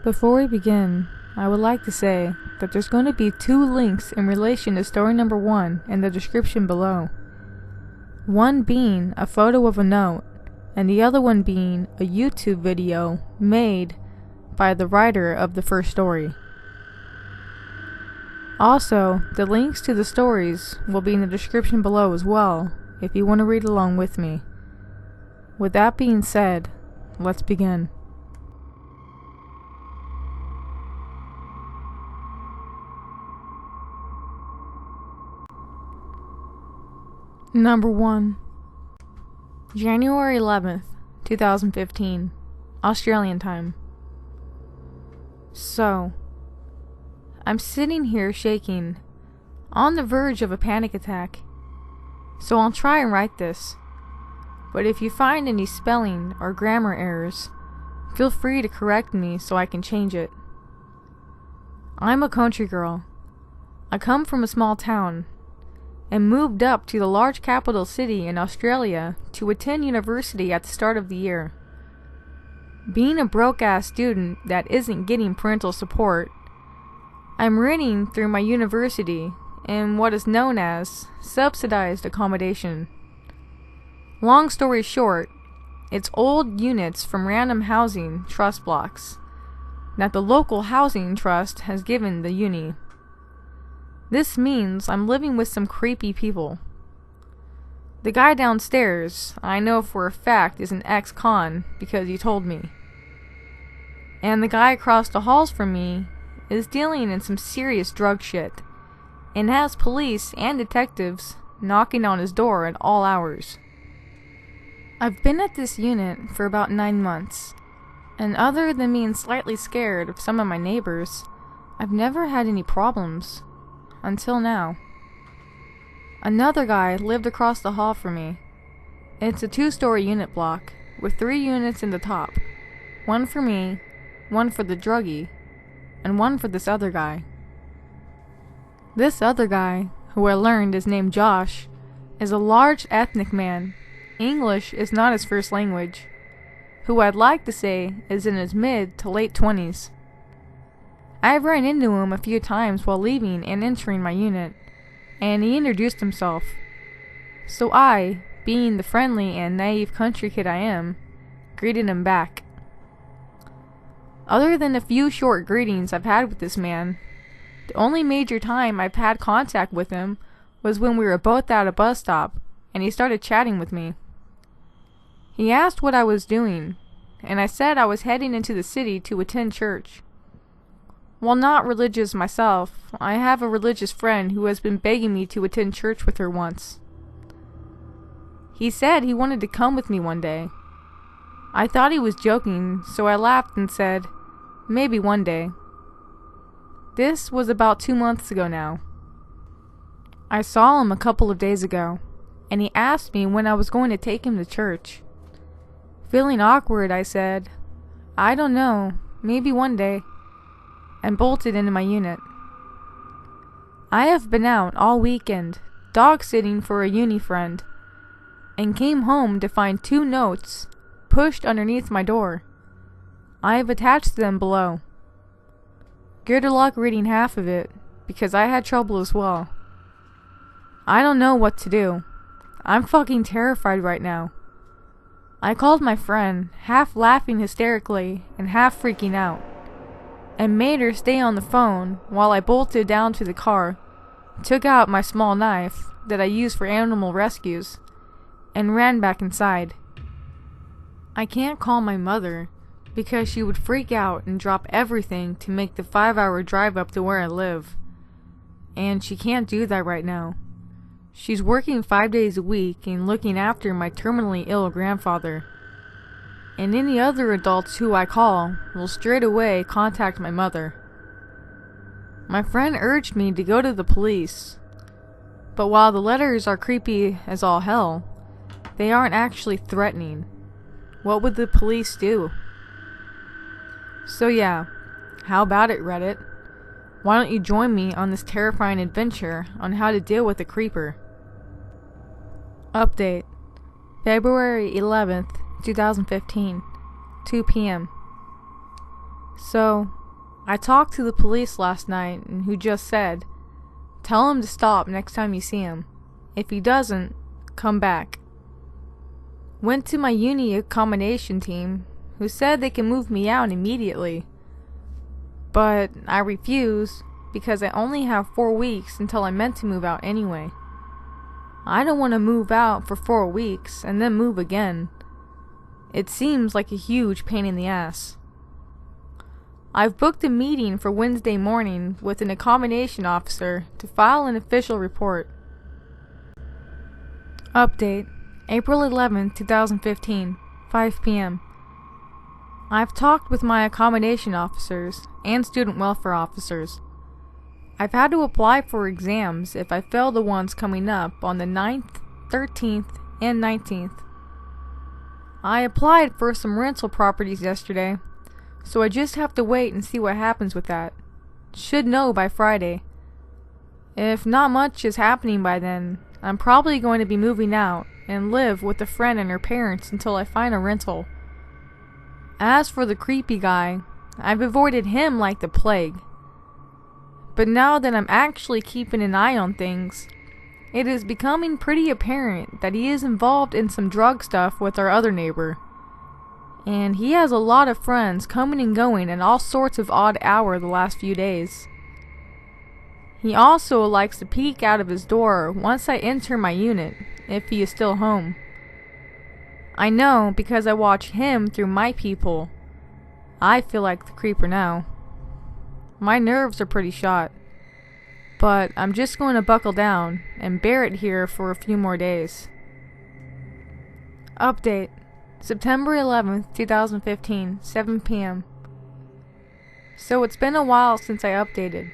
Before we begin, I would like to say that there's going to be 2 links in relation to story number 1 in the description below. One being a photo of a note, and the other one being a YouTube video made by the writer of the first story. Also, the links to the stories will be in the description below as well, if you want to read along with me. With that being said, let's begin. Number 1. January 11th, 2015, Australian time. So, I'm sitting here shaking, on the verge of a panic attack. So I'll try and write this. But if you find any spelling or grammar errors, feel free to correct me so I can change it. I'm a country girl. I come from a small town and moved up to the large capital city in Australia to attend university at the start of the year. Being a broke-ass student that isn't getting parental support, I'm renting through my university in what is known as subsidized accommodation. Long story short, it's old units from random housing trust blocks that the local housing trust has given the uni. This means I'm living with some creepy people. The guy downstairs, I know for a fact, is an ex-con because he told me. And the guy across the halls from me is dealing in some serious drug shit and has police and detectives knocking on his door at all hours. I've been at this unit for about 9 months, and other than being slightly scared of some of my neighbors, I've never had any problems. Until now. Another guy lived across the hall from me. It's a 2-story unit block, with 3 units in the top. One for me, one for the druggie, and one for this other guy. This other guy, who I learned is named Josh, is a large ethnic man. English is not his first language, who I'd like to say is in his mid to late 20s. I've run into him a few times while leaving and entering my unit, and he introduced himself. So I, being the friendly and naive country kid I am, greeted him back. Other than a few short greetings I've had with this man, the only major time I've had contact with him was when we were both at a bus stop, and he started chatting with me. He asked what I was doing, and I said I was heading into the city to attend church. While not religious myself, I have a religious friend who has been begging me to attend church with her once. He said he wanted to come with me one day. I thought he was joking, so I laughed and said, maybe one day. This was about 2 months ago now. I saw him a couple of days ago, and he asked me when I was going to take him to church. Feeling awkward, I said, I don't know, maybe one day, and bolted into my unit. I have been out all weekend, dog-sitting for a uni friend, and came home to find 2 notes pushed underneath my door. I have attached them below. Good luck reading half of it, because I had trouble as well. I don't know what to do. I'm fucking terrified right now. I called my friend, half laughing hysterically and half freaking out, and made her stay on the phone while I bolted down to the car, took out my small knife that I use for animal rescues, and ran back inside. I can't call my mother because she would freak out and drop everything to make the 5-hour drive up to where I live. And she can't do that right now. She's working 5 days a week and looking after my terminally ill grandfather. And any other adults who I call will straight away contact my mother. My friend urged me to go to the police, but while the letters are creepy as all hell, they aren't actually threatening. What would the police do? So yeah, how about it, Reddit? Why don't you join me on this terrifying adventure on how to deal with a creeper? Update: February 11th, 2015, 2 p.m. So, I talked to the police last night, and who just said, tell him to stop next time you see him. If he doesn't, come back. Went to my uni accommodation team, who said they can move me out immediately. But I refuse, because I only have 4 weeks until I'm meant to move out anyway. I don't want to move out for 4 weeks and then move again. It seems like a huge pain in the ass. I've booked a meeting for Wednesday morning with an accommodation officer to file an official report. Update: April 11, 2015, 5 p.m. I've talked with my accommodation officers and student welfare officers. I've had to apply for exams if I fail the ones coming up on the 9th, 13th, and 19th. I applied for some rental properties yesterday, so I just have to wait and see what happens with that. Should know by Friday. If not much is happening by then, I'm probably going to be moving out and live with a friend and her parents until I find a rental. As for the creepy guy, I've avoided him like the plague. But now that I'm actually keeping an eye on things, it is becoming pretty apparent that he is involved in some drug stuff with our other neighbor. And he has a lot of friends coming and going at all sorts of odd hours the last few days. He also likes to peek out of his door once I enter my unit, if he is still home. I know because I watch him through my peephole. I feel like the creeper now. My nerves are pretty shot. But I'm just going to buckle down and bear it here for a few more days. Update: September 11th, 2015, 7 p.m. So it's been a while since I updated.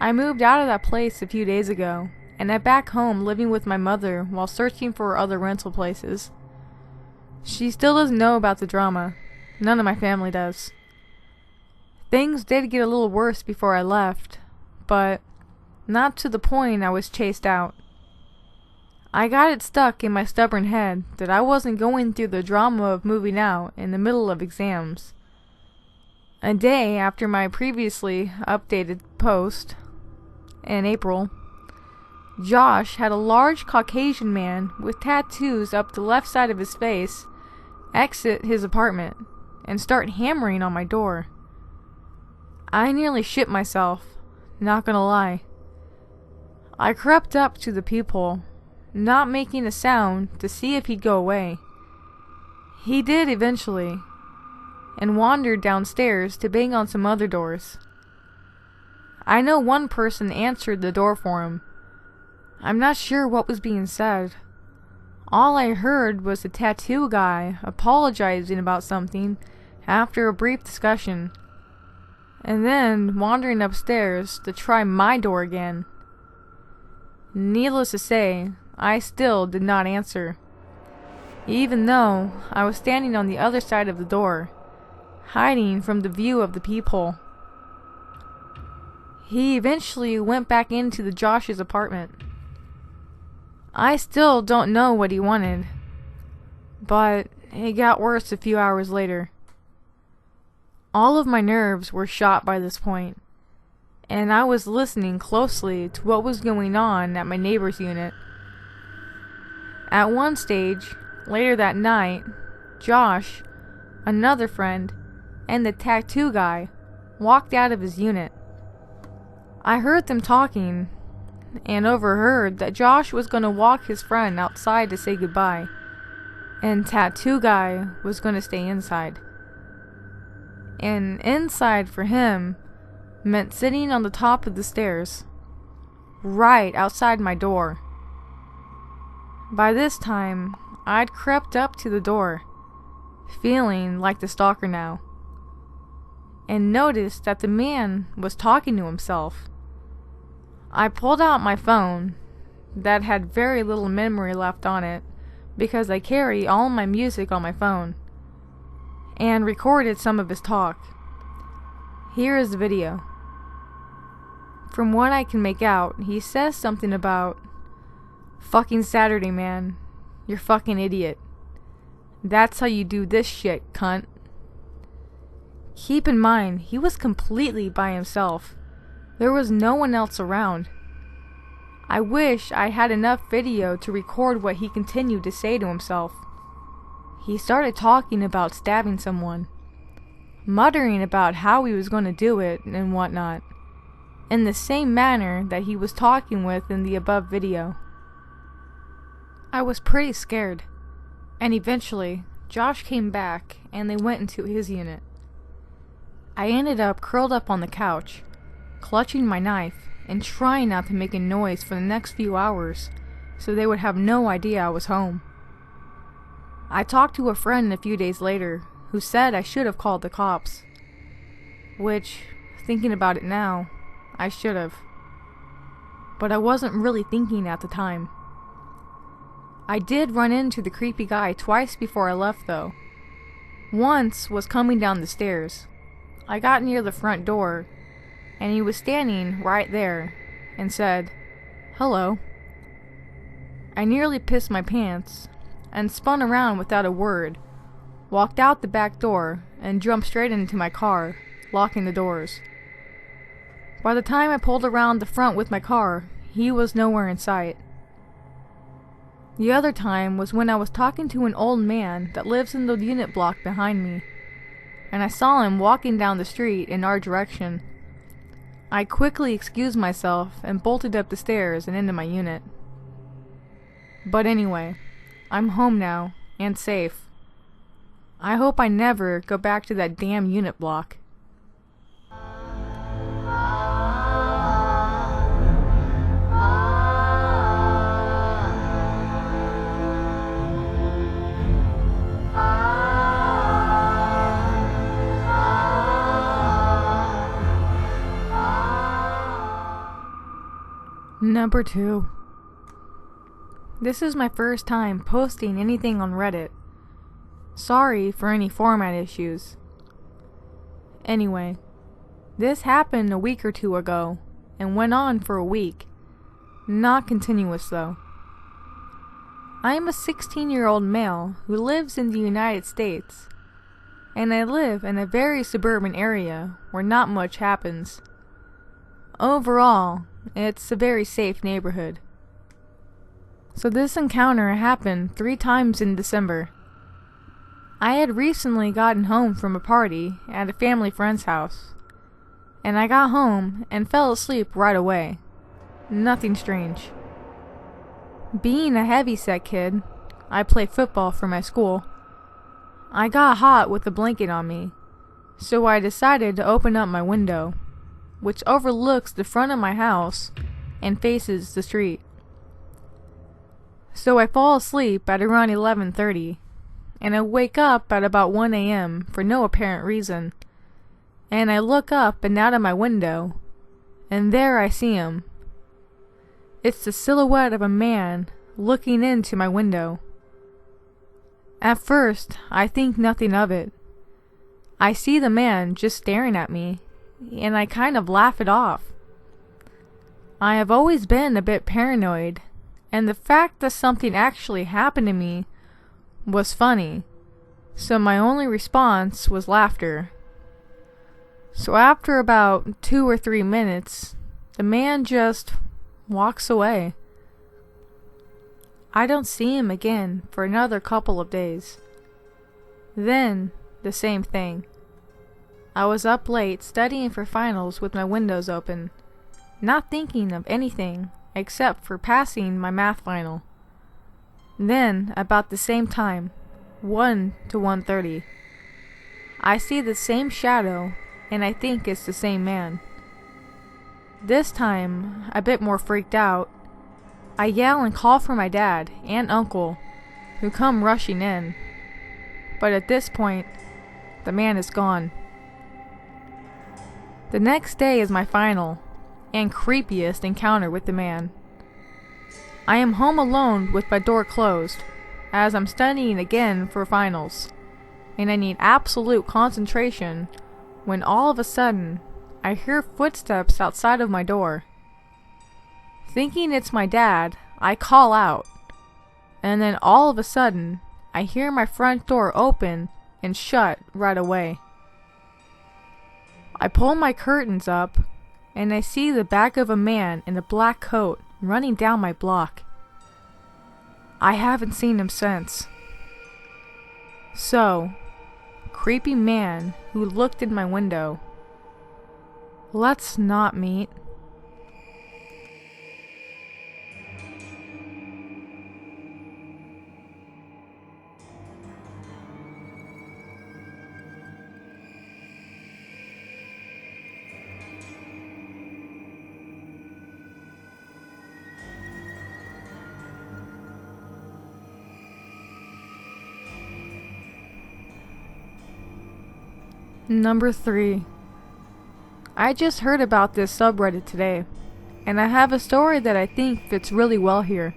I moved out of that place a few days ago, and I'm back home living with my mother while searching for other rental places. She still doesn't know about the drama. None of my family does. Things did get a little worse before I left, but not to the point I was chased out. I got it stuck in my stubborn head that I wasn't going through the drama of moving out in the middle of exams. A day after my previously updated post, in April, Josh had a large Caucasian man with tattoos up the left side of his face exit his apartment and start hammering on my door. I nearly shit myself, not gonna lie. I crept up to the peephole, not making a sound, to see if he'd go away. He did eventually, and wandered downstairs to bang on some other doors. I know one person answered the door for him. I'm not sure what was being said. All I heard was the tattoo guy apologizing about something after a brief discussion, and then wandering upstairs to try my door again. Needless to say, I still did not answer, even though I was standing on the other side of the door, hiding from the view of the peephole. He eventually went back into Josh's apartment. I still don't know what he wanted, but it got worse a few hours later. All of my nerves were shot by this point, and I was listening closely to what was going on at my neighbor's unit. At one stage, later that night, Josh, another friend, and the tattoo guy walked out of his unit. I heard them talking, and overheard that Josh was going to walk his friend outside to say goodbye, and tattoo guy was going to stay inside. And inside for him meant sitting on the top of the stairs, right outside my door. By this time, I'd crept up to the door, feeling like the stalker now, and noticed that the man was talking to himself. I pulled out my phone, that had very little memory left on it, because I carry all my music on my phone, and recorded some of his talk. Here is the video. From what I can make out, he says something about, "Fucking Saturday, man. You're fucking idiot. That's how you do this shit, cunt. Keep in mind, he was completely by himself. There was no one else around. I wish I had enough video to record what he continued to say to himself. He started talking about stabbing someone, muttering about how he was going to do it and whatnot, in the same manner that he was talking with in the above video. I was pretty scared, and eventually Josh came back and they went into his unit. I ended up curled up on the couch, clutching my knife and trying not to make a noise for the next few hours so they would have no idea I was home. I talked to a friend a few days later who said I should have called the cops, which, thinking about it now, I should have. But I wasn't really thinking at the time. I did run into the creepy guy twice before I left though. Once was coming down the stairs. I got near the front door, and he was standing right there, and said, "Hello." I nearly pissed my pants, and spun around without a word, walked out the back door, and jumped straight into my car, locking the doors. By the time I pulled around the front with my car, he was nowhere in sight. The other time was when I was talking to an old man that lives in the unit block behind me, and I saw him walking down the street in our direction. I quickly excused myself and bolted up the stairs and into my unit. But anyway, I'm home now, and safe. I hope I never go back to that damn unit block. Number 2. This is my first time posting anything on Reddit. Sorry for any format issues. Anyway, this happened a week or two ago and went on for a week. Not continuous though. I am a 16-year-old male who lives in the United States, and I live in a very suburban area where not much happens. Overall, it's a very safe neighborhood. So this encounter happened 3 times in December. I had recently gotten home from a party at a family friend's house, and I got home and fell asleep right away. Nothing strange. Being a heavyset kid, I play football for my school. I got hot with a blanket on me, so I decided to open up my window, which overlooks the front of my house and faces the street. So I fall asleep at around 11:30, and I wake up at about 1 a.m. for no apparent reason, and I look up and out of my window, and there I see him. It's the silhouette of a man looking into my window. At first, I think nothing of it. I see the man just staring at me, and I kind of laugh it off. I have always been a bit paranoid, and the fact that something actually happened to me was funny, so my only response was laughter. So after about 2 or 3 minutes, the man just walks away. I don't see him again for another couple of days. Then, the same thing. I was up late studying for finals with my windows open, not thinking of anything except for passing my math final. Then, about the same time, 1 to 1:30, I see the same shadow, and I think it's the same man. This time, a bit more freaked out, I yell and call for my dad and uncle, who come rushing in. But at this point, the man is gone. The next day is my final, and creepiest encounter with the man. I am home alone with my door closed, as I'm studying again for finals, and I need absolute concentration, when all of a sudden, I hear footsteps outside of my door. Thinking it's my dad, I call out, and then all of a sudden, I hear my front door open and shut right away. I pull my curtains up, and I see the back of a man in a black coat running down my block. I haven't seen him since. So, creepy man who looked in my window. Let's not meet. Number 3. I just heard about this subreddit today, and I have a story that I think fits really well here.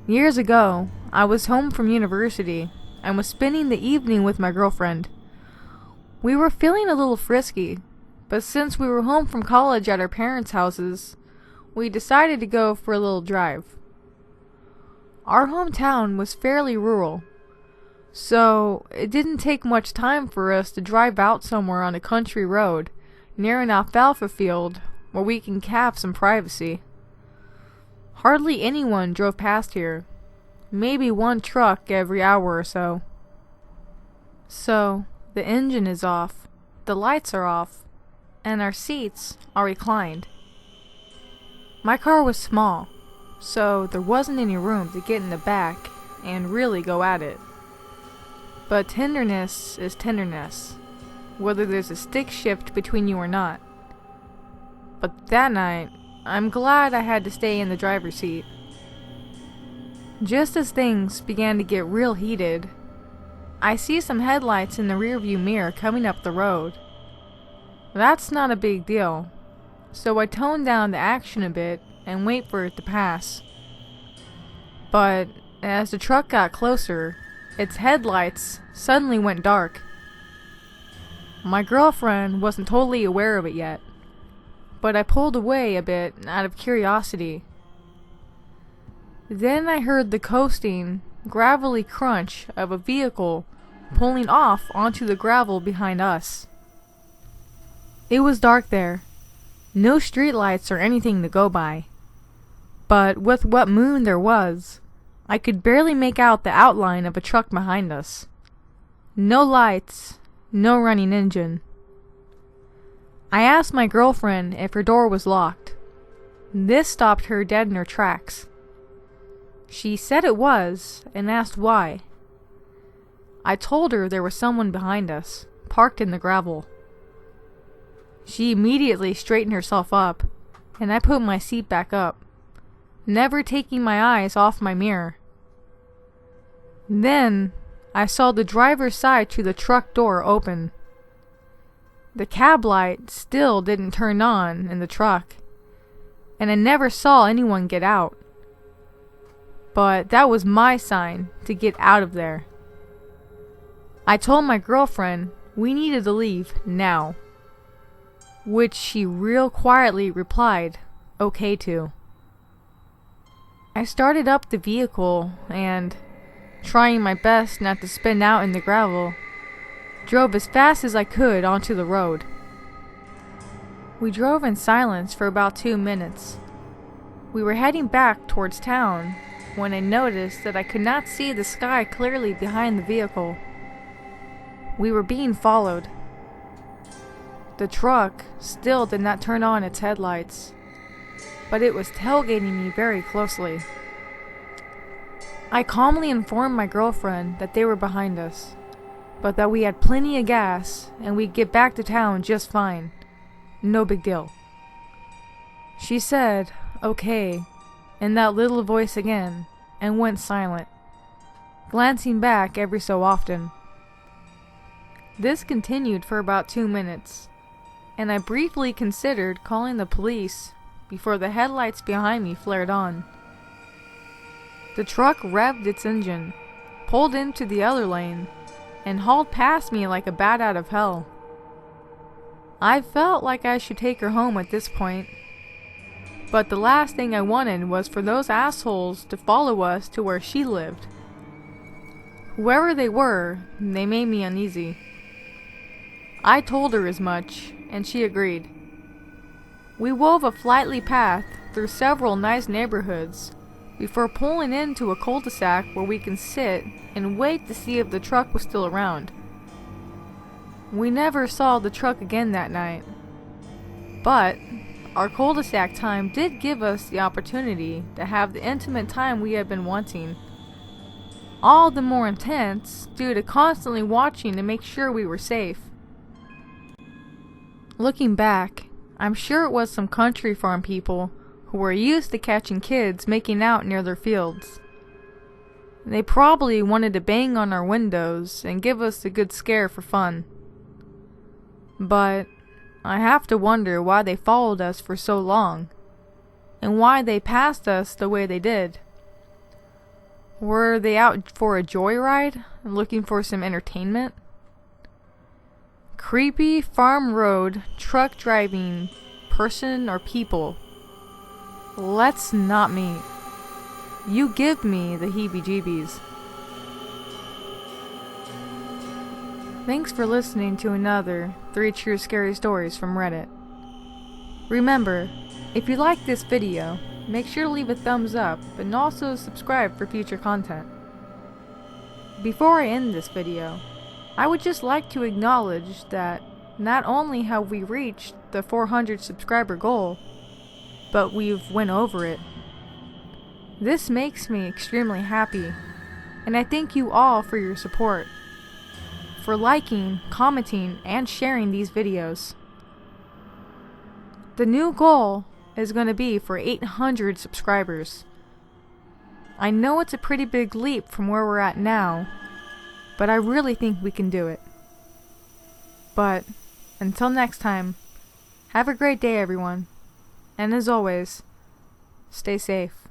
Years ago, I was home from university and was spending the evening with my girlfriend. We were feeling a little frisky, but since we were home from college at our parents' houses, we decided to go for a little drive. Our hometown was fairly rural, so it didn't take much time for us to drive out somewhere on a country road near an alfalfa field where we can have some privacy. Hardly anyone drove past here, maybe one truck every hour or so. So, the engine is off, the lights are off, and our seats are reclined. My car was small, so there wasn't any room to get in the back and really go at it. But tenderness is tenderness, whether there's a stick shift between you or not. But that night, I'm glad I had to stay in the driver's seat. Just as things began to get real heated, I see some headlights in the rearview mirror coming up the road. That's not a big deal, so I tone down the action a bit and wait for it to pass. But as the truck got closer, its headlights suddenly went dark. My girlfriend wasn't totally aware of it yet, but I pulled away a bit out of curiosity. Then I heard the coasting, gravelly crunch of a vehicle pulling off onto the gravel behind us. It was dark there, no streetlights or anything to go by, but with what moon there was, I could barely make out the outline of a truck behind us. No lights, no running engine. I asked my girlfriend if her door was locked. This stopped her dead in her tracks. She said it was, and asked why. I told her there was someone behind us, parked in the gravel. She immediately straightened herself up, and I put my seat back up, never taking my eyes off my mirror. Then, I saw the driver's side to the truck door open. The cab light still didn't turn on in the truck, and I never saw anyone get out. But that was my sign to get out of there. I told my girlfriend we needed to leave now, which she real quietly replied okay to. I started up the vehicle and, trying my best not to spin out in the gravel, drove as fast as I could onto the road. We drove in silence for about 2 minutes. We were heading back towards town when I noticed that I could not see the sky clearly behind the vehicle. We were being followed. The truck still did not turn on its headlights, but it was tailgating me very closely. I calmly informed my girlfriend that they were behind us, but that we had plenty of gas and we'd get back to town just fine. No big deal. She said, okay, in that little voice again, and went silent, glancing back every so often. This continued for about 2 minutes, and I briefly considered calling the police before the headlights behind me flared on. The truck revved its engine, pulled into the other lane, and hauled past me like a bat out of hell. I felt like I should take her home at this point, but the last thing I wanted was for those assholes to follow us to where she lived. Whoever they were, they made me uneasy. I told her as much, and she agreed. We wove a flightly path through several nice neighborhoods before pulling into a cul-de-sac where we can sit and wait to see if the truck was still around. We never saw the truck again that night, but our cul-de-sac time did give us the opportunity to have the intimate time we had been wanting. All the more intense due to constantly watching to make sure we were safe. Looking back, I'm sure it was some country farm people who were used to catching kids making out near their fields. They probably wanted to bang on our windows and give us a good scare for fun. But I have to wonder why they followed us for so long, and why they passed us the way they did. Were they out for a joyride, looking for some entertainment? Creepy farm road truck driving person or people. Let's not meet. You give me the heebie-jeebies. Thanks for listening to another 3 True Scary Stories from Reddit. Remember, if you like this video, make sure to leave a thumbs up and also subscribe for future content. Before I end this video, I would just like to acknowledge that not only have we reached the 400 subscriber goal, but we've went over it. This makes me extremely happy, and I thank you all for your support, for liking, commenting, and sharing these videos. The new goal is going to be for 800 subscribers. I know it's a pretty big leap from where we're at now, but I really think we can do it. But until next time, have a great day everyone, and as always, stay safe.